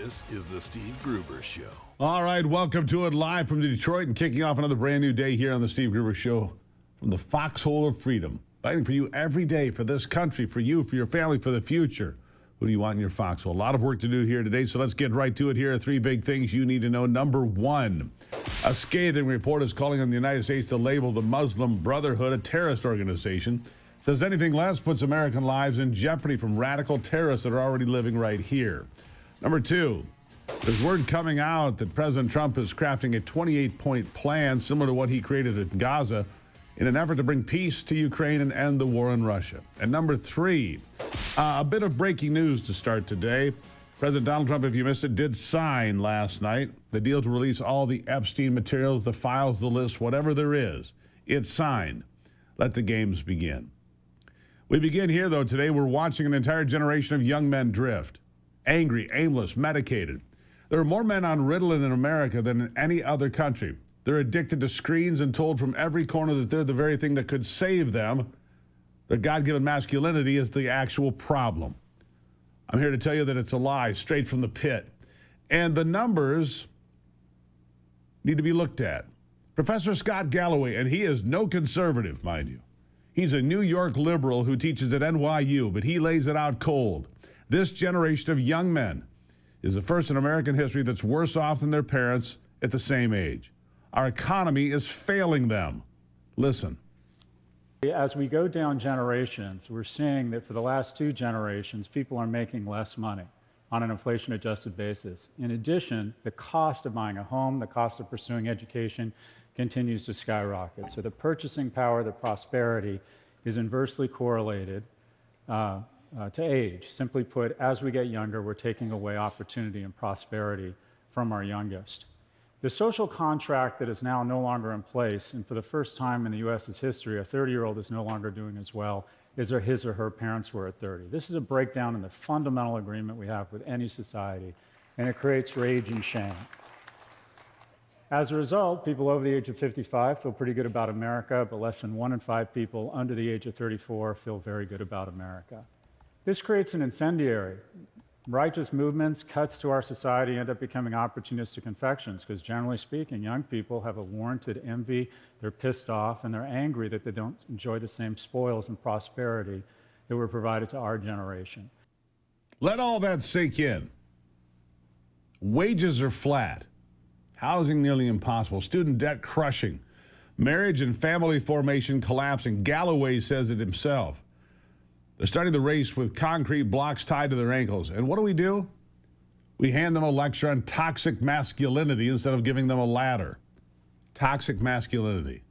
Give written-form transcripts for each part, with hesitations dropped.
This is the Steve Gruber Show. All right, welcome to it live from Detroit and kicking off another brand new day here on the Steve Gruber Show from the foxhole of freedom. Fighting for you every day, for this country, for you, for your family, for the future. Who do you want in your foxhole? A lot of work to do here today, so let's get right to it. Here are three big things you need to know. Number one, a scathing report is calling on the United States to label the Muslim Brotherhood a terrorist organization. Says anything less puts American lives in jeopardy from radical terrorists that are already living right here. Number two, there's word coming out that President Trump is crafting a 28-point plan similar to what he created in Gaza in an effort to bring peace to Ukraine and end the war in Russia. And number three, a bit of breaking news to start today. President Donald Trump, if you missed it, did sign last night the deal to release all the Epstein materials, the files, the list, whatever there is. It's signed. Let the games begin. We begin here, though. Today, we're watching an entire generation of young men drift. Angry, aimless, medicated. There are more men on Ritalin in America than in any other country. They're addicted to screens and told from every corner that they're the very thing that could save them. Their God-given masculinity is the actual problem. I'm here to tell you that it's a lie, straight from the pit. And the numbers need to be looked at. Professor Scott Galloway, and he is no conservative, mind you. He's a New York liberal who teaches at NYU, but he lays it out cold. This generation of young men is the first in American history that's worse off than their parents at the same age. Our economy is failing them. Listen. As we go down generations, we're seeing that for the last two generations, people are making less money on an inflation-adjusted basis. In addition, the cost of buying a home, the cost of pursuing education continues to skyrocket. So the purchasing power, the prosperity is inversely correlated to age. Simply put, as we get younger, we're taking away opportunity and prosperity from our youngest. The social contract that is now no longer in place, and for the first time in the U.S.'s history, a 30-year-old is no longer doing as well as his or her parents were at 30. This is a breakdown in the fundamental agreement we have with any society, and it creates rage and shame. As a result, people over the age of 55 feel pretty good about America, but less than 1 in 5 people under the age of 34 feel very good about America. This creates an incendiary. Righteous movements, cuts to our society end up becoming opportunistic infections because generally speaking, young people have a warranted envy, they're pissed off, and they're angry that they don't enjoy the same spoils and prosperity that were provided to our generation. Let all that sink in. Wages are flat. Housing nearly impossible. Student debt crushing. Marriage and family formation collapsing. Galloway says it himself. They're starting the race with concrete blocks tied to their ankles. And what do? We hand them a lecture on toxic masculinity instead of giving them a ladder. Toxic masculinity.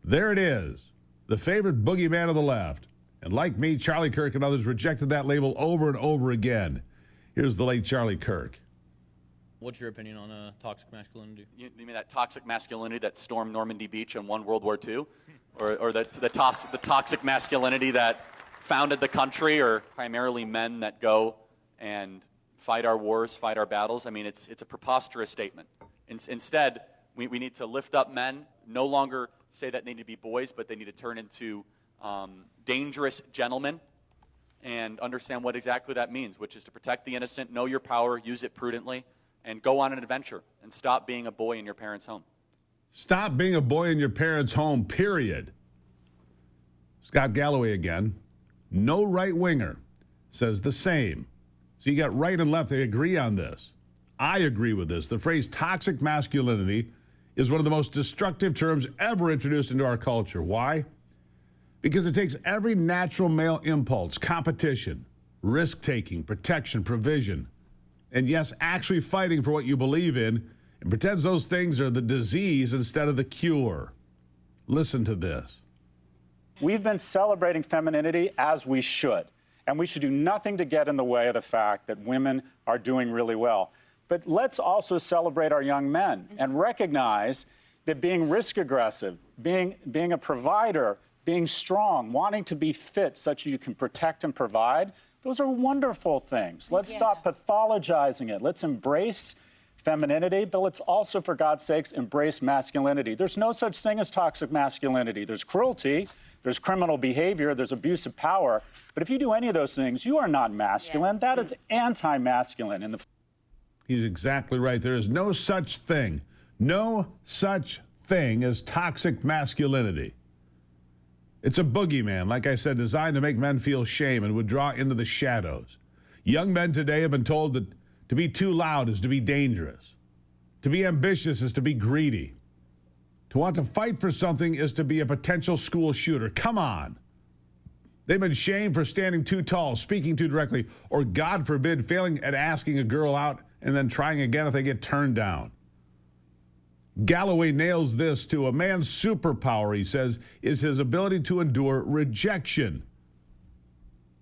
There it is, the favorite boogeyman of the left. And like me, Charlie Kirk and others rejected that label over and over again. Here's the late Charlie Kirk. What's your opinion on toxic masculinity? You mean that toxic masculinity that stormed Normandy Beach and won World War II? Or the toxic masculinity that founded the country, or primarily men that go and fight our wars, fight our battles? I mean, it's a preposterous statement. Instead, we need to lift up men, no longer say that they need to be boys, but they need to turn into dangerous gentlemen and understand what exactly that means, which is to protect the innocent, know your power, use it prudently, and go on an adventure and stop being a boy in your parents' home. Stop being a boy in your parents' home, period. Scott Galloway again. No right-winger says the same. So you got right and left, they agree on this. I agree with this. The phrase toxic masculinity is one of the most destructive terms ever introduced into our culture. Why? Because it takes every natural male impulse, competition, risk-taking, protection, provision, and yes, actually fighting for what you believe in, and pretends those things are the disease instead of the cure. Listen to this. We've been celebrating femininity as we should, and we should do nothing to get in the way of the fact that women are doing really well. But let's also celebrate our young men and recognize that being risk aggressive, being a provider, being strong, wanting to be fit such you can protect and provide, those are wonderful things. Let's stop pathologizing it. Let's embrace femininity, but let's also, for God's sakes, embrace masculinity. There's no such thing as toxic masculinity. There's cruelty, there's criminal behavior, there's abuse of power. But if you do any of those things, you are not masculine. Yes. That is anti-masculine. He's exactly right. There is no such thing as toxic masculinity. It's a boogeyman, like I said, designed to make men feel shame and withdraw into the shadows. Young men today have been told that to be too loud is to be dangerous. To be ambitious is to be greedy. To want to fight for something is to be a potential school shooter. Come on. They've been shamed for standing too tall, speaking too directly, or, God forbid, failing at asking a girl out and then trying again if they get turned down. Galloway nails this too. A man's superpower, he says, is his ability to endure rejection.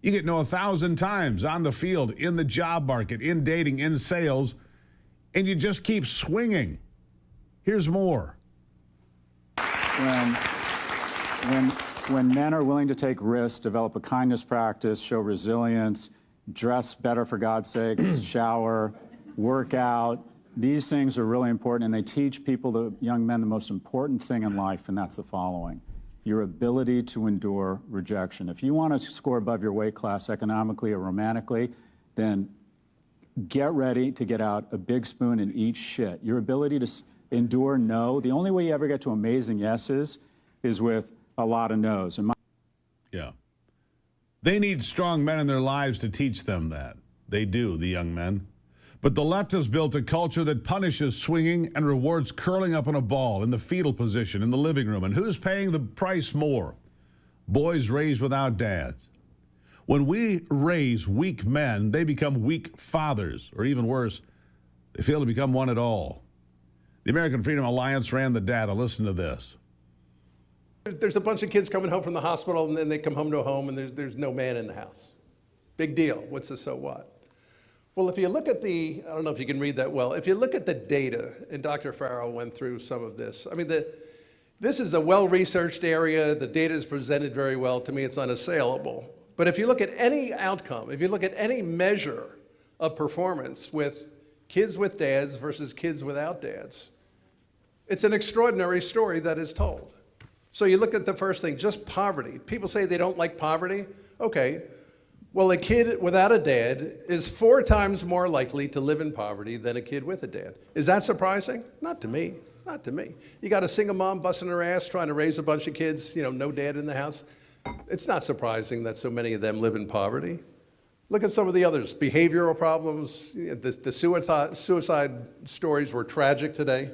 You get no 1,000 times on the field, in the job market, in dating, in sales, and you just keep swinging. Here's more. When men are willing to take risks, develop a kindness practice, show resilience, dress better for God's sake, shower, work out, these things are really important, and they teach people, the young men, the most important thing in life, and that's the following: your ability to endure rejection. If you want to score above your weight class economically or romantically, then get ready to get out a big spoon and eat shit. Your ability to endure no, the only way you ever get to amazing yeses is with a lot of no's. Yeah. They need strong men in their lives to teach them that. They do, the young men. But the left has built a culture that punishes swinging and rewards curling up on a ball in the fetal position in the living room. And who's paying the price more? Boys raised without dads. When we raise weak men, they become weak fathers, or even worse, they fail to become one at all. The American Freedom Alliance ran the data. Listen to this. There's a bunch of kids coming home from the hospital, and then they come home to a home, and there's no man in the house. Big deal. What's the so what? Well, if you look at I don't know if you can read that well, if you look at the data, and Dr. Farrell went through some of this, I mean, this is a well-researched area. The data is presented very well. To me, it's unassailable. But if you look at any outcome, if you look at any measure of performance with kids with dads versus kids without dads, it's an extraordinary story that is told. So you look at the first thing, just poverty. People say they don't like poverty. Okay. Well, a kid without a dad is 4 times more likely to live in poverty than a kid with a dad. Is that surprising? Not to me. Not to me. You got a single mom busting her ass trying to raise a bunch of kids, no dad in the house. It's not surprising that so many of them live in poverty. Look at some of the others. Behavioral problems. The suicide stories were tragic today.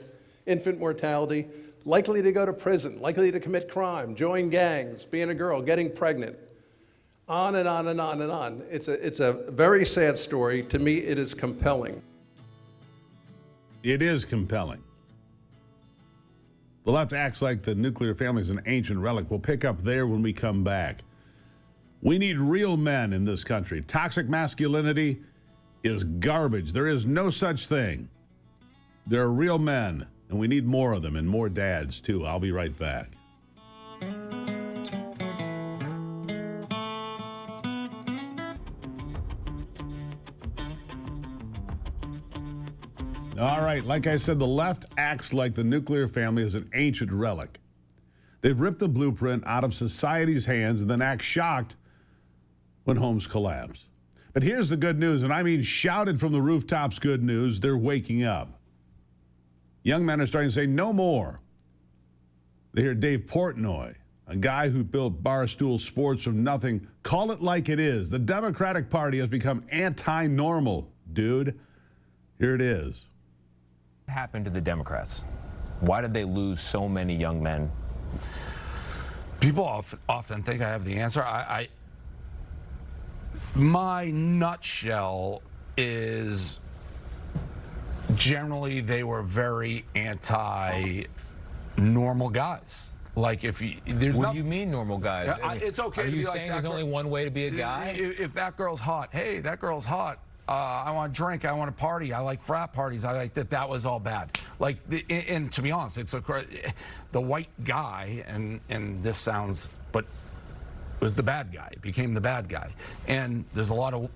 Infant mortality. Likely to go to prison. Likely to commit crime. Join gangs. Being a girl. Getting pregnant. On and on and on and on. It's a very sad story. To me, it is compelling. It is compelling. The left acts like the nuclear family is an ancient relic. We'll pick up there when we come back. We need real men in this country. Toxic masculinity is garbage. There is no such thing. There are real men, and we need more of them, and more dads, too. I'll be right back. All right, like I said, the left acts like the nuclear family is an ancient relic. They've ripped the blueprint out of society's hands and then act shocked when homes collapse. But here's the good news, and I mean shouted from the rooftops good news. They're waking up. Young men are starting to say no more. They hear Dave Portnoy, a guy who built Barstool Sports from nothing, call it like it is. The Democratic Party has become anti-normal, dude. Here it is. What happened to the Democrats? Why did they lose so many young men? People often think I have the answer. My nutshell is generally they were very anti-normal guys. Like if you, what do you mean normal guys? It's okay. Are you saying there's only one way to be a guy? If that girl's hot, hey, that girl's hot. I want to drink. I want to party. I like frat parties. I like that. That was all bad. Like, and to be honest, it's the white guy, and this sounds, but was the bad guy. Became the bad guy. And there's a lot of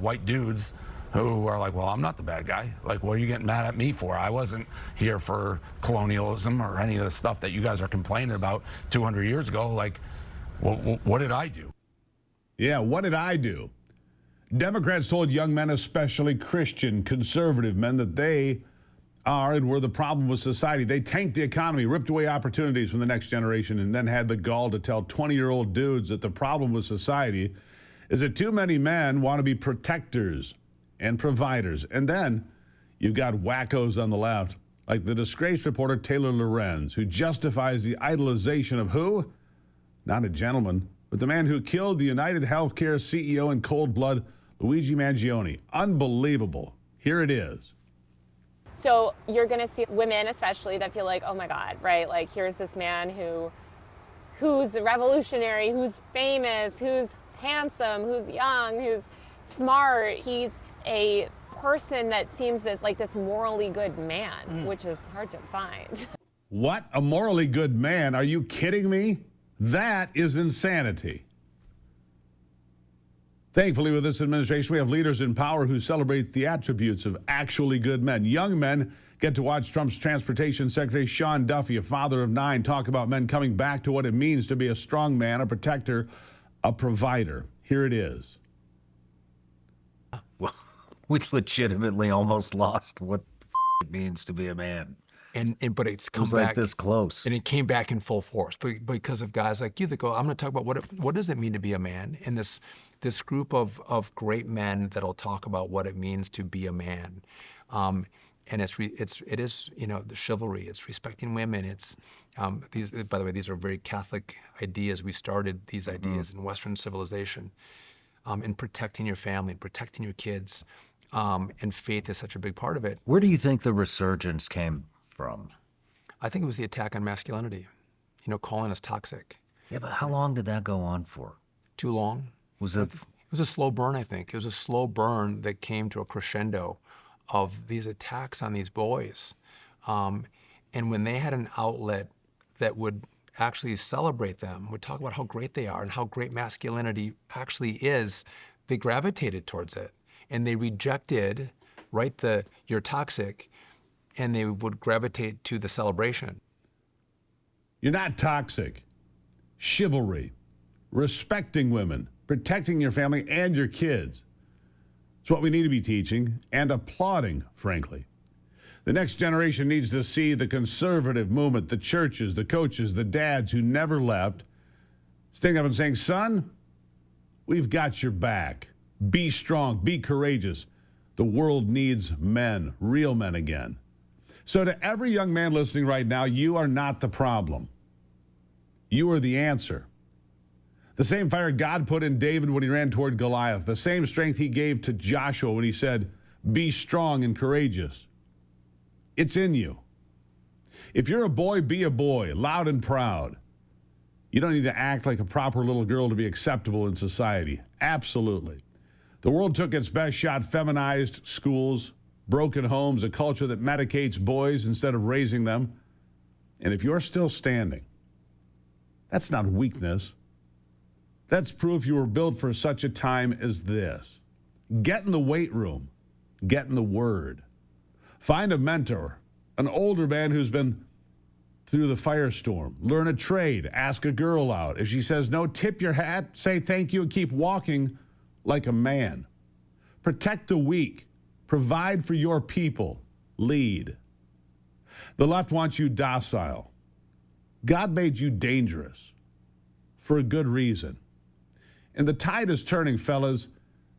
white dudes who are like, well, I'm not the bad guy. Like, what are you getting mad at me for? I wasn't here for colonialism or any of the stuff that you guys are complaining about 200 years ago. Like, what did I do? Yeah, what did I do? Democrats told young men, especially Christian conservative men, that they are and were the problem with society. They tanked the economy, ripped away opportunities from the next generation, and then had the gall to tell 20-year-old dudes that the problem with society is that too many men want to be protectors and providers. And then you've got wackos on the left, like the disgraced reporter Taylor Lorenz, who justifies the idolization of who? Not a gentleman, but the man who killed the United Healthcare CEO in cold blood, Luigi Mangione. Unbelievable. Here it is. So you're going to see women especially that feel like, oh my God, right? Like here's this man who's revolutionary, who's famous, who's handsome, who's young, who's smart. He's a person that seems this morally good man, which is hard to find. What? A morally good man? Are you kidding me? That is insanity. Thankfully, with this administration, we have leaders in power who celebrate the attributes of actually good men. Young men get to watch Trump's Transportation Secretary Sean Duffy, a father of 9, talk about men coming back to what it means to be a strong man, a protector, a provider. Here it is. Well, we legitimately almost lost what it means to be a man. But it's come It was back like this close. and it came back in full force because of guys like you that go, I'm going to talk about what does it mean to be a man, and this group of great men that'll talk about what it means to be a man, and it is the chivalry, it's respecting women, it's these, by the way, these are very Catholic ideas. We started these ideas in Western civilization, in protecting your family, protecting your kids, and faith is such a big part of it. Where do you think the resurgence came from? I think it was the attack on masculinity, calling us toxic. Yeah, but how long did that go on for? Too long. Was it? It was a slow burn, I think. It was a slow burn that came to a crescendo of these attacks on these boys. And when they had an outlet that would actually celebrate them, would talk about how great they are and how great masculinity actually is, they gravitated towards it. And they rejected, you're toxic, and they would gravitate to the celebration. You're not toxic. Chivalry, respecting women, protecting your family and your kids. It's what we need to be teaching and applauding, frankly. The next generation needs to see the conservative movement, the churches, the coaches, the dads who never left, standing up and saying, son, we've got your back. Be strong, be courageous. The world needs men, real men again. So to every young man listening right now, you are not the problem. You are the answer. The same fire God put in David when he ran toward Goliath, the same strength he gave to Joshua when he said, be strong and courageous. It's in you. If you're a boy, be a boy, loud and proud. You don't need to act like a proper little girl to be acceptable in society. Absolutely. The world took its best shot, feminized schools, broken homes, a culture that medicates boys instead of raising them. And if you're still standing, that's not weakness. That's proof you were built for such a time as this. Get in the weight room. Get in the Word. Find a mentor, an older man who's been through the firestorm. Learn a trade. Ask a girl out. If she says no, tip your hat, say thank you, and keep walking like a man. Protect the weak. Provide for your people. Lead. The left wants you docile. God made you dangerous for a good reason. And the tide is turning, fellas.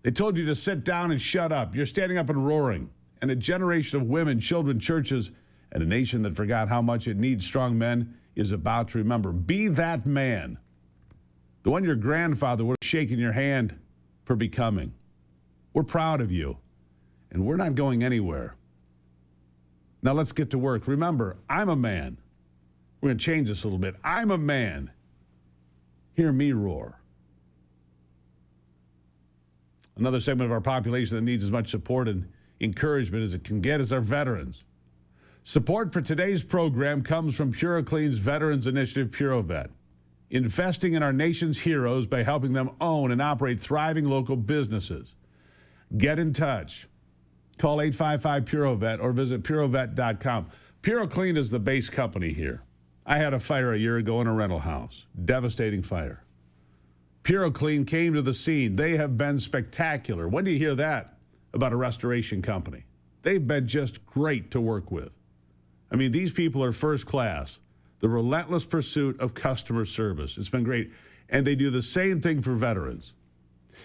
They told you to sit down and shut up. You're standing up and roaring. And a generation of women, children, churches, and a nation that forgot how much it needs strong men is about to remember. Be that man. The one your grandfather would have shaken your hand for becoming. We're proud of you. And we're not going anywhere. Now let's get to work. Remember, I'm a man. We're going to change this a little bit. I'm a man. Hear me roar. Another segment of our population that needs as much support and encouragement as it can get is our veterans. Support for today's program comes from PureClean's Veterans Initiative, PureVet, investing in our nation's heroes by helping them own and operate thriving local businesses. Get in touch. Call 855-PureVet or visit purevet.com. PureClean is the base company here. I had a fire a year ago in a rental house. Devastating fire. PuroClean came to the scene. They have been spectacular. When do you hear that about a restoration company? They've been just great to work with. I mean, these people are first class. The relentless pursuit of customer service. It's been great. And they do the same thing for veterans.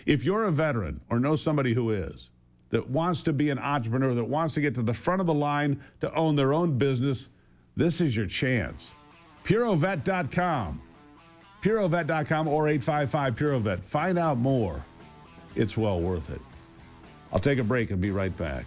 If you're a veteran or know somebody who is, that wants to be an entrepreneur, that wants to get to the front of the line to own their own business, this is your chance. Purovet.com. Purovet.com or 855-PuroVet. Find out more. It's well worth it. I'll take a break and be right back.